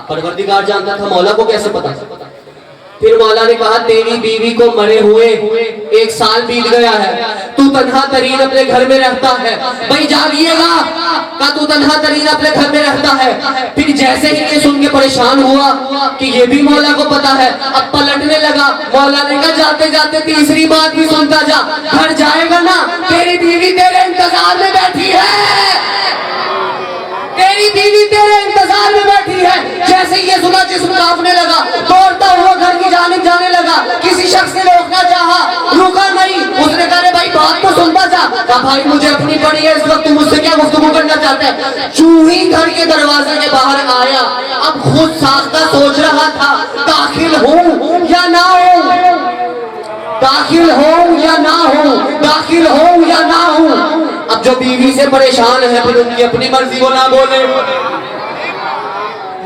परवरदिगार जानता था, मौला को कैसे पता? फिर मौला ने कहा तेरी बीवी को मरे हुए 1 साल बीत गया है, तू तन्हा तरीन अपने घर में रहता है, भाई जागिएगा का तू तन्हा तरीन अपने घर में रहता है। फिर जैसे ही ये सुन के परेशान हुआ कि ये भी मौला को पता है, अब पलटने लगा। मौला ने कहा जाते जाते तीसरी बात भी सुनता जा, घर जाएगा ना, तेरी बीवी तेरे इंतजार में बैठी है, तेरी बीवी तेरे इंतजार में बैठी है। जैसे ये सुना जिस्म कांपने लगा, दौड़ता हुआ घर की जानिब जाने लगा। किसी शख्स ने रोकना चाहा, रुका नहीं। उसने कहा भाई बात तो सुनता जा। कहा भाई मुझे अपनी पड़ी है, इस वक्त तुम मुझसे क्या गुफ्तगू करना चाहते हैं? चूही घर के दरवाजे के बाहर आया, अब खुद साख्ता सोच रहा था दाखिल हूँ या ना हूँ, दाखिल हूँ या ना हूँ, दाखिल हूँ या ना हूँ। अब जो बीवी से परेशान है फिर उनकी अपनी मर्जी को ना बोले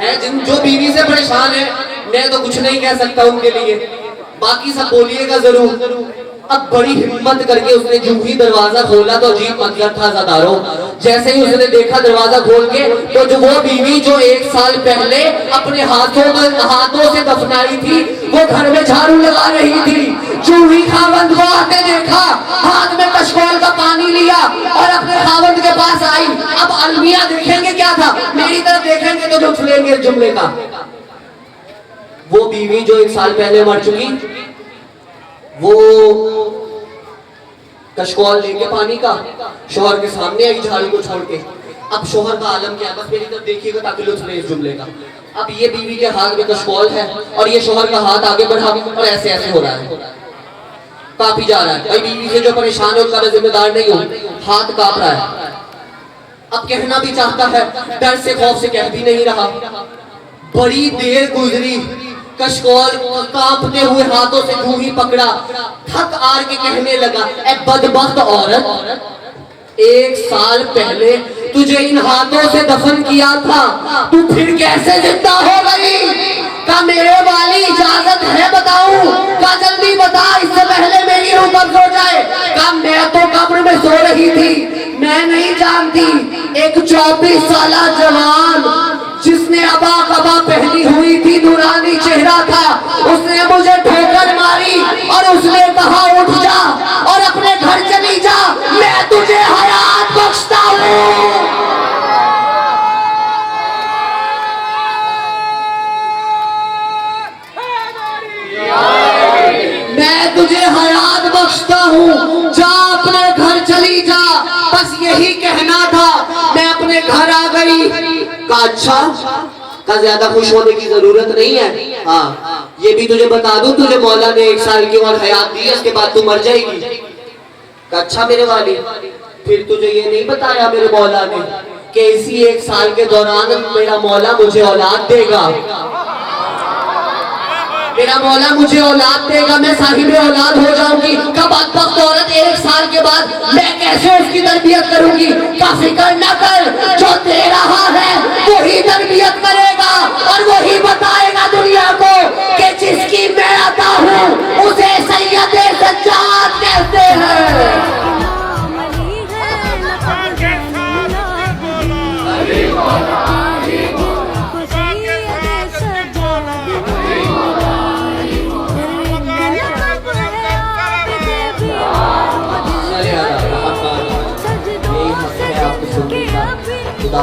है, जो बीवी से परेशान है मैं तो कुछ नहीं कह सकता उनके लिए, बाकी सब बोलिएगा जरूर। अब बड़ी हिम्मत करके उसने जो ही दरवाजा खोला तो अजीब मंजर था ज़ादारों। जैसे ही उसने देखा दरवाजा खोल के तो जो वो बीवी जो 1 साल पहले अपने हाथों से दफनाई थी वो घर में झाड़ू लगा रही थी। चूही खावंद को आते देखा, हाथ में कशकोल का पानी लिया और अपने खावंद के पास आई। अब अलमिया देखेंगे क्या था, मेरी तरफ देखेंगे तो जो छुलेंगे जुमले का। वो बीवी जो 1 साल पहले मर चुकी, वो कशकोल लेके पानी का शोहर के सामने आई झाड़ू को छोड़ के। अब शोहर का आलम क्या है, बस मेरी तरफ देखिएगा ताकि लुत्फ ले इस जुमले का। अब ये बीवी के हाथ में कशकोल है और ये शोहर का हाथ आगे बढ़ा और ऐसे ऐसे हो रहा है, काफी जा रहा है। भाई बीवी से जो परेशान है उसका मैं जिम्मेदार नहीं हूँ, हाथ कांप रहा है। अब कहना भी चाहता है, डर से खौफ से कह भी नहीं रहा। बड़ी देर गुजरी, कशकोल कांपते हुए हाथों से यूं ही पकड़ा, थक हार के कहने लगा, ए बदबख्त औरत, 1 साल पहले तुझे इन हाथों से दफन किया था, तू फिर कैसे जिंदा हो गई? का मेरे वाली इजाजत है बताऊं? का जल्दी बता इससे पहले मेरी रूह कब्ज हो जाए। का मैं तो कब्र में सो रही थी, मैं नहीं जानती। एक 24 साला जवान जिसने अबा कबा पहनी हुई थी, नूरानी चेहरा था, उसने मुझे ठोकर मारी और उसने कहा उठ जा और अपने घर चली जा, मैं तुझे हयात बख्शता हूँ, मैं तुझे हयात बख्शता हूँ, जा अपने घर चली जा। बस यही कहना था, मैं अपने घर आ गई। का अच्छा का ज्यादा खुश होने की जरूरत नहीं है। हाँ ये भी तुझे बता दूं, तुझे मौला ने 1 साल की और हयात दी है, उसके बाद तू मर जाएगी। का अच्छा मेरे वाली, फिर तुझे ये नहीं बताया मेरे मौला ने कि इसी 1 साल के दौरान मेरा मौला मुझे औलाद देगा, मेरा मौला मुझे औलाद देगा, मैं साहिब औलाद हो जाऊंगी। कब बदबख्त औरत 1 साल के बाद मैं कैसे उसकी तरबियत करूंगी? का फिक्र न कर, जो दे रहा है वही तरबियत करेगा और वही बताएगा दुनिया को कि जिसकी मैं अता हूँ उसे सैयद सज्जाद कहते हैं। खुदा